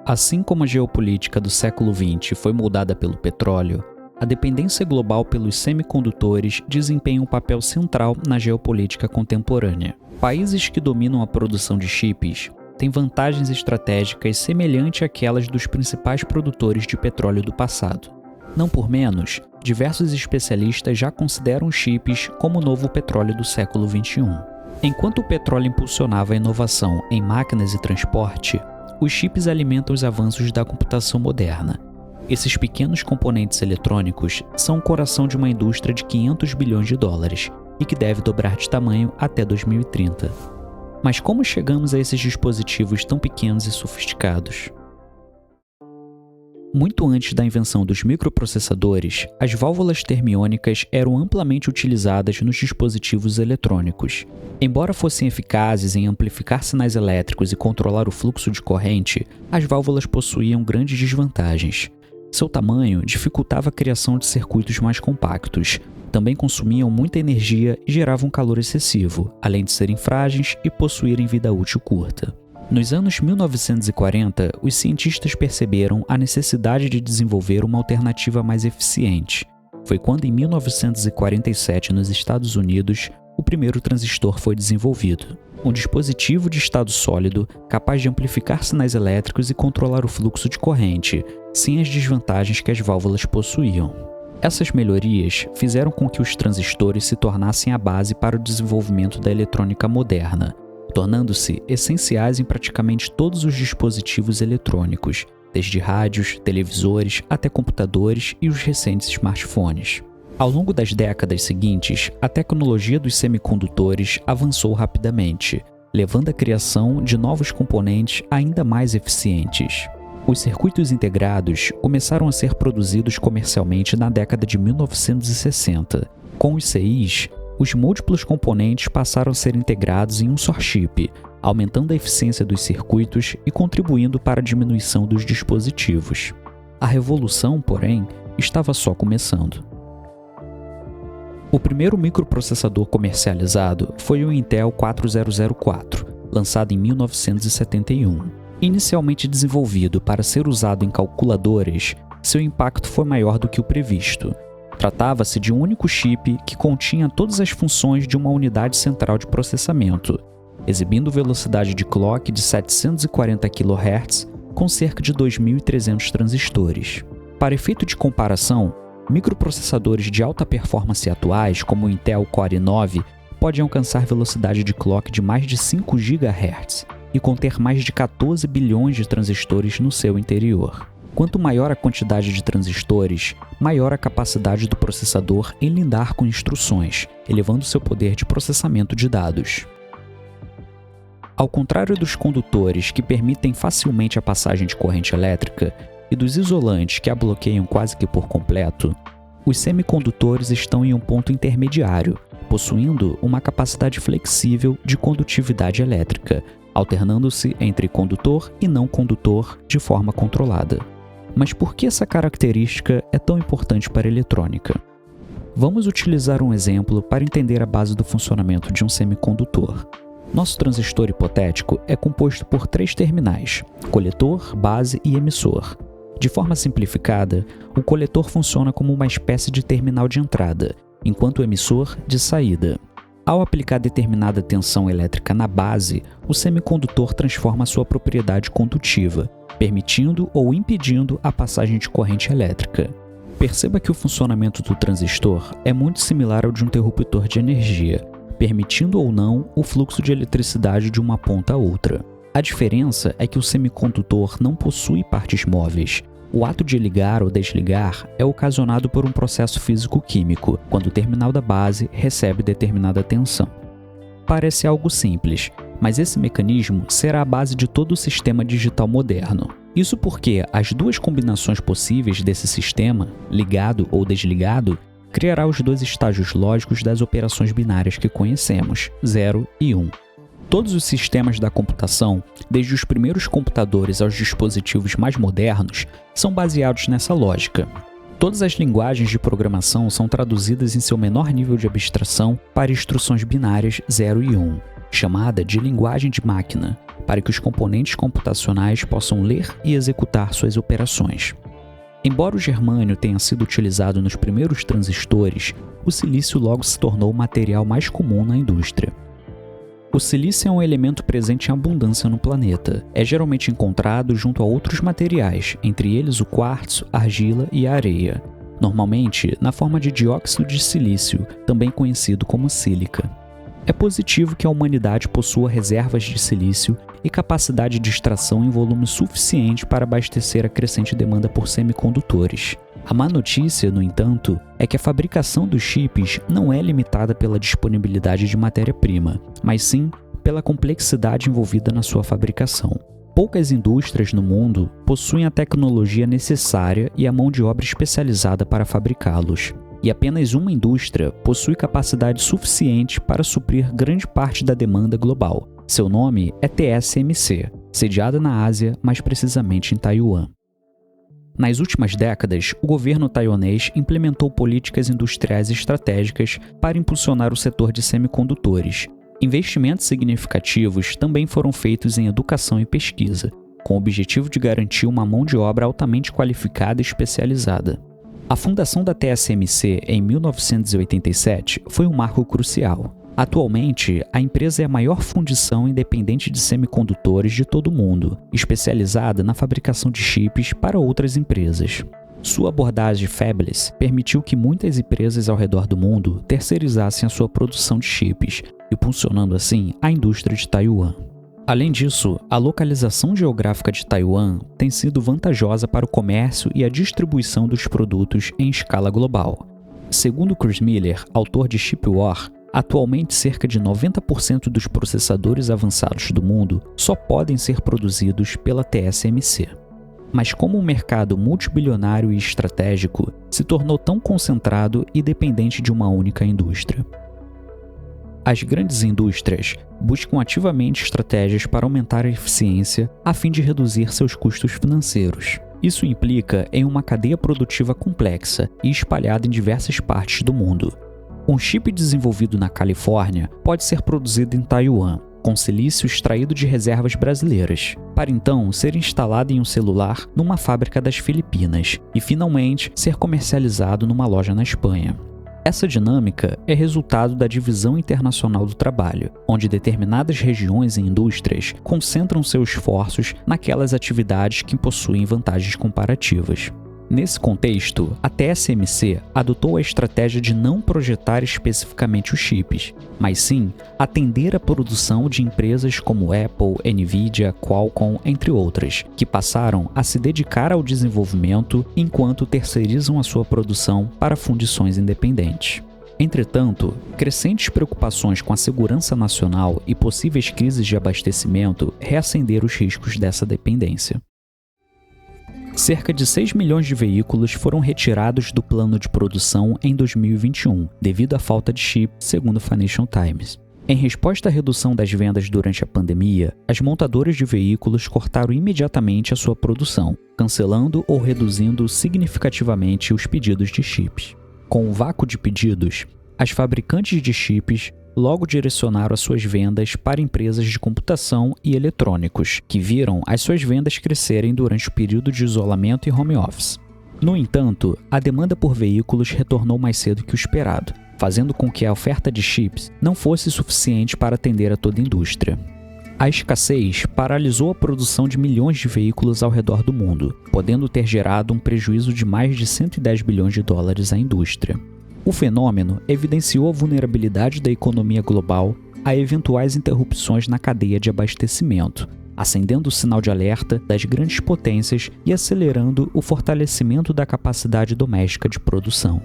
Assim como a geopolítica do século XX foi moldada pelo petróleo, a dependência global pelos semicondutores desempenha um papel central na geopolítica contemporânea. Países que dominam a produção de chips têm vantagens estratégicas semelhantes àquelas dos principais produtores de petróleo do passado. Não por menos, diversos especialistas já consideram chips como o novo petróleo do século XXI. Enquanto o petróleo impulsionava a inovação em máquinas e transporte, os chips alimentam os avanços da computação moderna. Esses pequenos componentes eletrônicos são o coração de uma indústria de 500 bilhões de dólares e que deve dobrar de tamanho até 2030. Mas como chegamos a esses dispositivos tão pequenos e sofisticados? Muito antes da invenção dos microprocessadores, as válvulas termiônicas eram amplamente utilizadas nos dispositivos eletrônicos. Embora fossem eficazes em amplificar sinais elétricos e controlar o fluxo de corrente, as válvulas possuíam grandes desvantagens. Seu tamanho dificultava a criação de circuitos mais compactos, também consumiam muita energia e geravam calor excessivo, além de serem frágeis e possuírem vida útil curta. Nos anos 1940, os cientistas perceberam a necessidade de desenvolver uma alternativa mais eficiente. Foi quando, em 1947, nos Estados Unidos, o primeiro transistor foi desenvolvido. Um dispositivo de estado sólido capaz de amplificar sinais elétricos e controlar o fluxo de corrente, sem as desvantagens que as válvulas possuíam. Essas melhorias fizeram com que os transistores se tornassem a base para o desenvolvimento da eletrônica moderna, tornando-se essenciais em praticamente todos os dispositivos eletrônicos, desde rádios, televisores até computadores e os recentes smartphones. Ao longo das décadas seguintes, a tecnologia dos semicondutores avançou rapidamente, levando à criação de novos componentes ainda mais eficientes. Os circuitos integrados começaram a ser produzidos comercialmente na década de 1960. Com os CIs, os múltiplos componentes passaram a ser integrados em um só chip, aumentando a eficiência dos circuitos e contribuindo para a diminuição dos dispositivos. A revolução, porém, estava só começando. O primeiro microprocessador comercializado foi o Intel 4004, lançado em 1971. Inicialmente desenvolvido para ser usado em calculadoras, seu impacto foi maior do que o previsto. Tratava-se de um único chip que continha todas as funções de uma unidade central de processamento, exibindo velocidade de clock de 740 kHz com cerca de 2.300 transistores. Para efeito de comparação, microprocessadores de alta performance atuais, como o Intel Core i9, podem alcançar velocidade de clock de mais de 5 GHz e conter mais de 14 bilhões de transistores no seu interior. Quanto maior a quantidade de transistores, maior a capacidade do processador em lidar com instruções, elevando seu poder de processamento de dados. Ao contrário dos condutores, que permitem facilmente a passagem de corrente elétrica, e dos isolantes, que a bloqueiam quase que por completo, os semicondutores estão em um ponto intermediário, possuindo uma capacidade flexível de condutividade elétrica, alternando-se entre condutor e não condutor de forma controlada. Mas por que essa característica é tão importante para a eletrônica? Vamos utilizar um exemplo para entender a base do funcionamento de um semicondutor. Nosso transistor hipotético é composto por 3 terminais: coletor, base e emissor. De forma simplificada, o coletor funciona como uma espécie de terminal de entrada, enquanto o emissor de saída. Ao aplicar determinada tensão elétrica na base, o semicondutor transforma sua propriedade condutiva, permitindo ou impedindo a passagem de corrente elétrica. Perceba que o funcionamento do transistor é muito similar ao de um interruptor de energia, permitindo ou não o fluxo de eletricidade de uma ponta a outra. A diferença é que o semicondutor não possui partes móveis. O ato de ligar ou desligar é ocasionado por um processo físico-químico, quando o terminal da base recebe determinada tensão. Parece algo simples, mas esse mecanismo será a base de todo o sistema digital moderno. Isso porque as duas combinações possíveis desse sistema, ligado ou desligado, criará os 2 estágios lógicos das operações binárias que conhecemos, 0 e 1. Todos os sistemas da computação, desde os primeiros computadores aos dispositivos mais modernos, são baseados nessa lógica. Todas as linguagens de programação são traduzidas em seu menor nível de abstração para instruções binárias 0 e 1, chamada de linguagem de máquina. para que os componentes computacionais possam ler e executar suas operações. Embora o germânio tenha sido utilizado nos primeiros transistores, o silício logo se tornou o material mais comum na indústria. O silício é um elemento presente em abundância no planeta. É geralmente encontrado junto a outros materiais, entre eles o quartzo, a argila e a areia, normalmente na forma de dióxido de silício, também conhecido como sílica. É positivo que a humanidade possua reservas de silício e capacidade de extração em volume suficiente para abastecer a crescente demanda por semicondutores. A má notícia, no entanto, é que a fabricação dos chips não é limitada pela disponibilidade de matéria-prima, mas sim pela complexidade envolvida na sua fabricação. Poucas indústrias no mundo possuem a tecnologia necessária e a mão de obra especializada para fabricá-los. E apenas uma indústria possui capacidade suficiente para suprir grande parte da demanda global. Seu nome é TSMC, sediada na Ásia, mais precisamente em Taiwan. Nas últimas décadas, o governo taiwanês implementou políticas industriais estratégicas para impulsionar o setor de semicondutores. Investimentos significativos também foram feitos em educação e pesquisa, com o objetivo de garantir uma mão de obra altamente qualificada e especializada. A fundação da TSMC em 1987 foi um marco crucial. Atualmente, a empresa é a maior fundição independente de semicondutores de todo o mundo, especializada na fabricação de chips para outras empresas. Sua abordagem fabless permitiu que muitas empresas ao redor do mundo terceirizassem a sua produção de chips, impulsionando assim a indústria de Taiwan. Além disso, a localização geográfica de Taiwan tem sido vantajosa para o comércio e a distribuição dos produtos em escala global. Segundo Chris Miller, autor de Chip War, atualmente cerca de 90% dos processadores avançados do mundo só podem ser produzidos pela TSMC. Mas como o mercado multibilionário e estratégico se tornou tão concentrado e dependente de uma única indústria? As grandes indústrias buscam ativamente estratégias para aumentar a eficiência a fim de reduzir seus custos financeiros. Isso implica em uma cadeia produtiva complexa e espalhada em diversas partes do mundo. Um chip desenvolvido na Califórnia pode ser produzido em Taiwan, com silício extraído de reservas brasileiras, para então ser instalado em um celular numa fábrica das Filipinas e finalmente ser comercializado numa loja na Espanha. Essa dinâmica é resultado da divisão internacional do trabalho, onde determinadas regiões e indústrias concentram seus esforços naquelas atividades que possuem vantagens comparativas. Nesse contexto, a TSMC adotou a estratégia de não projetar especificamente os chips, mas sim atender a produção de empresas como Apple, Nvidia, Qualcomm, entre outras, que passaram a se dedicar ao desenvolvimento enquanto terceirizam a sua produção para fundições independentes. Entretanto, crescentes preocupações com a segurança nacional e possíveis crises de abastecimento reacenderam os riscos dessa dependência. Cerca de 6 milhões de veículos foram retirados do plano de produção em 2021, devido à falta de chip, segundo o Financial Times. Em resposta à redução das vendas durante a pandemia, as montadoras de veículos cortaram imediatamente a sua produção, cancelando ou reduzindo significativamente os pedidos de chips. Com o vácuo de pedidos, as fabricantes de chips logo direcionaram as suas vendas para empresas de computação e eletrônicos, que viram as suas vendas crescerem durante o período de isolamento e home office. No entanto, a demanda por veículos retornou mais cedo que o esperado, fazendo com que a oferta de chips não fosse suficiente para atender a toda a indústria. A escassez paralisou a produção de milhões de veículos ao redor do mundo, podendo ter gerado um prejuízo de mais de 110 bilhões de dólares à indústria. O fenômeno evidenciou a vulnerabilidade da economia global a eventuais interrupções na cadeia de abastecimento, acendendo o sinal de alerta das grandes potências e acelerando o fortalecimento da capacidade doméstica de produção.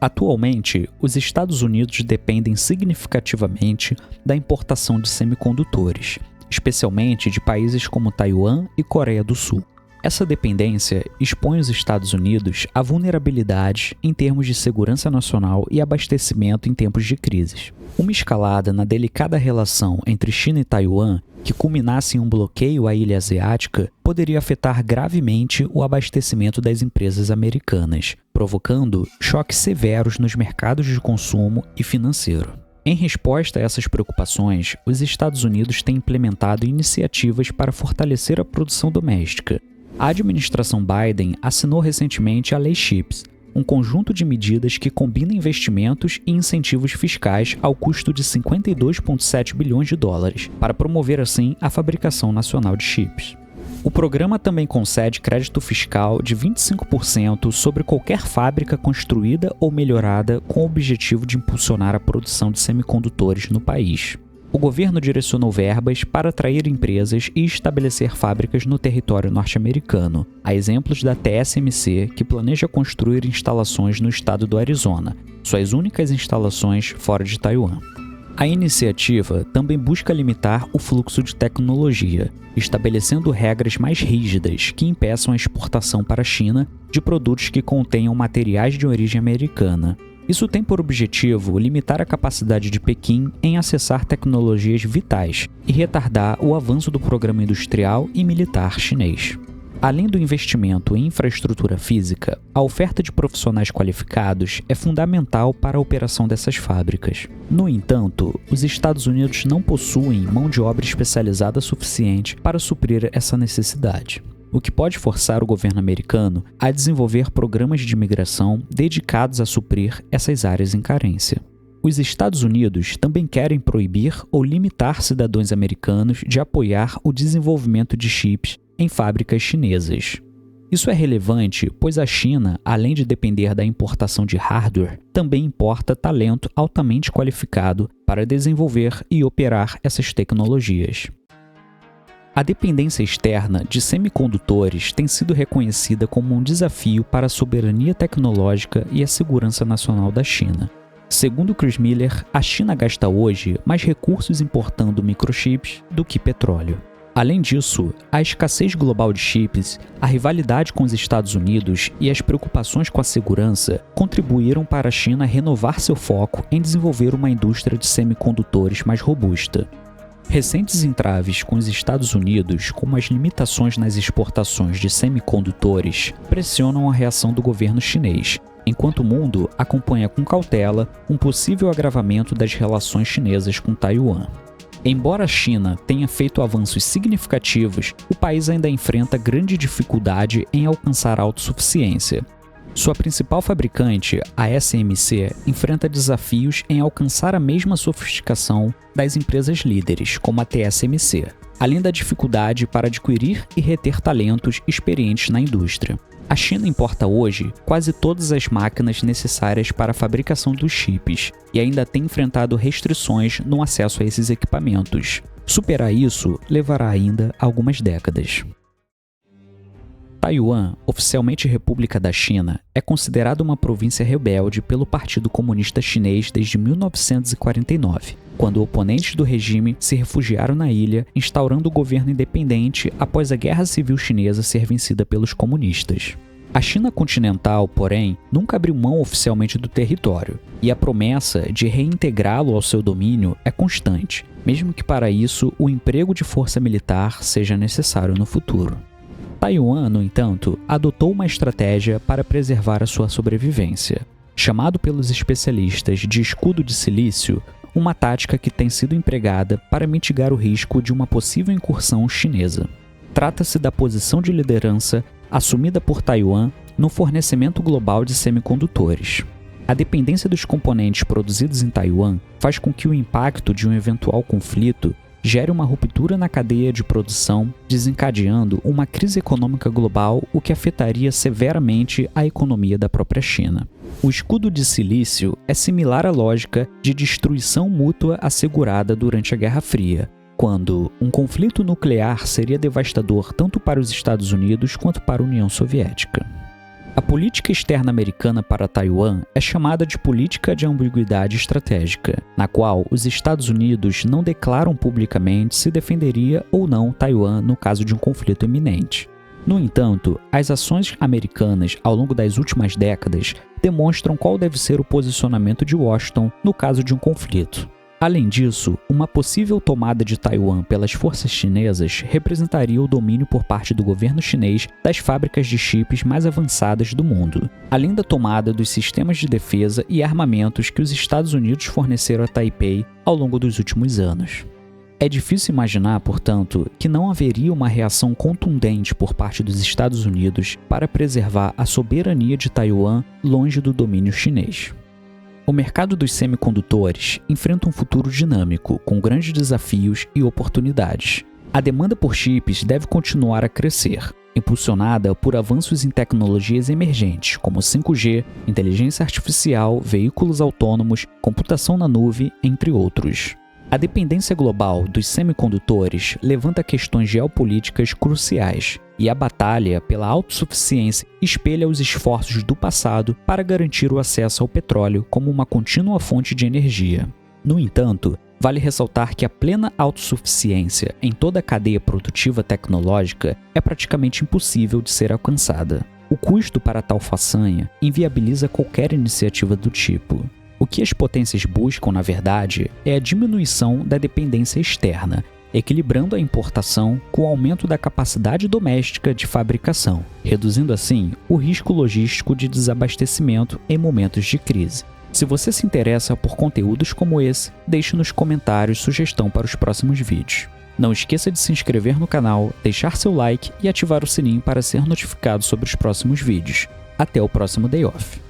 Atualmente, os Estados Unidos dependem significativamente da importação de semicondutores, especialmente de países como Taiwan e Coreia do Sul. Essa dependência expõe os Estados Unidos a vulnerabilidades em termos de segurança nacional e abastecimento em tempos de crises. Uma escalada na delicada relação entre China e Taiwan, que culminasse em um bloqueio à ilha asiática, poderia afetar gravemente o abastecimento das empresas americanas, provocando choques severos nos mercados de consumo e financeiro. Em resposta a essas preocupações, os Estados Unidos têm implementado iniciativas para fortalecer a produção doméstica. A administração Biden assinou recentemente a Lei CHIPS, um conjunto de medidas que combina investimentos e incentivos fiscais ao custo de 52,7 bilhões de dólares, para promover assim a fabricação nacional de chips. O programa também concede crédito fiscal de 25% sobre qualquer fábrica construída ou melhorada com o objetivo de impulsionar a produção de semicondutores no país. O governo direcionou verbas para atrair empresas e estabelecer fábricas no território norte-americano, a exemplos da TSMC, que planeja construir instalações no estado do Arizona, suas únicas instalações fora de Taiwan. A iniciativa também busca limitar o fluxo de tecnologia, estabelecendo regras mais rígidas que impeçam a exportação para a China de produtos que contenham materiais de origem americana. Isso tem por objetivo limitar a capacidade de Pequim em acessar tecnologias vitais e retardar o avanço do programa industrial e militar chinês. Além do investimento em infraestrutura física, a oferta de profissionais qualificados é fundamental para a operação dessas fábricas. No entanto, os Estados Unidos não possuem mão de obra especializada suficiente para suprir essa necessidade, o que pode forçar o governo americano a desenvolver programas de imigração dedicados a suprir essas áreas em carência. Os Estados Unidos também querem proibir ou limitar cidadãos americanos de apoiar o desenvolvimento de chips em fábricas chinesas. Isso é relevante, pois a China, além de depender da importação de hardware, também importa talento altamente qualificado para desenvolver e operar essas tecnologias. A dependência externa de semicondutores tem sido reconhecida como um desafio para a soberania tecnológica e a segurança nacional da China. Segundo Chris Miller, a China gasta hoje mais recursos importando microchips do que petróleo. Além disso, a escassez global de chips, a rivalidade com os Estados Unidos e as preocupações com a segurança contribuíram para a China renovar seu foco em desenvolver uma indústria de semicondutores mais robusta. Recentes entraves com os Estados Unidos, como as limitações nas exportações de semicondutores, pressionam a reação do governo chinês, enquanto o mundo acompanha com cautela um possível agravamento das relações chinesas com Taiwan. Embora a China tenha feito avanços significativos, o país ainda enfrenta grande dificuldade em alcançar a autossuficiência. Sua principal fabricante, a SMC, enfrenta desafios em alcançar a mesma sofisticação das empresas líderes, como a TSMC, além da dificuldade para adquirir e reter talentos experientes na indústria. A China importa hoje quase todas as máquinas necessárias para a fabricação dos chips e ainda tem enfrentado restrições no acesso a esses equipamentos. Superar isso levará ainda algumas décadas. Taiwan, oficialmente República da China, é considerada uma província rebelde pelo Partido Comunista Chinês desde 1949, quando oponentes do regime se refugiaram na ilha, instaurando o governo independente após a Guerra Civil Chinesa ser vencida pelos comunistas. A China continental, porém, nunca abriu mão oficialmente do território, e a promessa de reintegrá-lo ao seu domínio é constante, mesmo que para isso o emprego de força militar seja necessário no futuro. Taiwan, no entanto, adotou uma estratégia para preservar a sua sobrevivência, chamado pelos especialistas de escudo de silício, uma tática que tem sido empregada para mitigar o risco de uma possível incursão chinesa. Trata-se da posição de liderança assumida por Taiwan no fornecimento global de semicondutores. A dependência dos componentes produzidos em Taiwan faz com que o impacto de um eventual conflito gere uma ruptura na cadeia de produção, desencadeando uma crise econômica global, o que afetaria severamente a economia da própria China. O escudo de silício é similar à lógica de destruição mútua assegurada durante a Guerra Fria, quando um conflito nuclear seria devastador tanto para os Estados Unidos quanto para a União Soviética. A política externa americana para Taiwan é chamada de política de ambiguidade estratégica, na qual os Estados Unidos não declaram publicamente se defenderia ou não Taiwan no caso de um conflito iminente. No entanto, as ações americanas ao longo das últimas décadas demonstram qual deve ser o posicionamento de Washington no caso de um conflito. Além disso, uma possível tomada de Taiwan pelas forças chinesas representaria o domínio por parte do governo chinês das fábricas de chips mais avançadas do mundo, além da tomada dos sistemas de defesa e armamentos que os Estados Unidos forneceram a Taipei ao longo dos últimos anos. É difícil imaginar, portanto, que não haveria uma reação contundente por parte dos Estados Unidos para preservar a soberania de Taiwan longe do domínio chinês. O mercado dos semicondutores enfrenta um futuro dinâmico, com grandes desafios e oportunidades. A demanda por chips deve continuar a crescer, impulsionada por avanços em tecnologias emergentes, como 5G, inteligência artificial, veículos autônomos, computação na nuvem, entre outros. A dependência global dos semicondutores levanta questões geopolíticas cruciais, e a batalha pela autossuficiência espelha os esforços do passado para garantir o acesso ao petróleo como uma contínua fonte de energia. No entanto, vale ressaltar que a plena autossuficiência em toda a cadeia produtiva tecnológica é praticamente impossível de ser alcançada. O custo para tal façanha inviabiliza qualquer iniciativa do tipo. O que as potências buscam, na verdade, é a diminuição da dependência externa, equilibrando a importação com o aumento da capacidade doméstica de fabricação, reduzindo assim o risco logístico de desabastecimento em momentos de crise. Se você se interessa por conteúdos como esse, deixe nos comentários sugestão para os próximos vídeos. Não esqueça de se inscrever no canal, deixar seu like e ativar o sininho para ser notificado sobre os próximos vídeos. Até o próximo Day Off.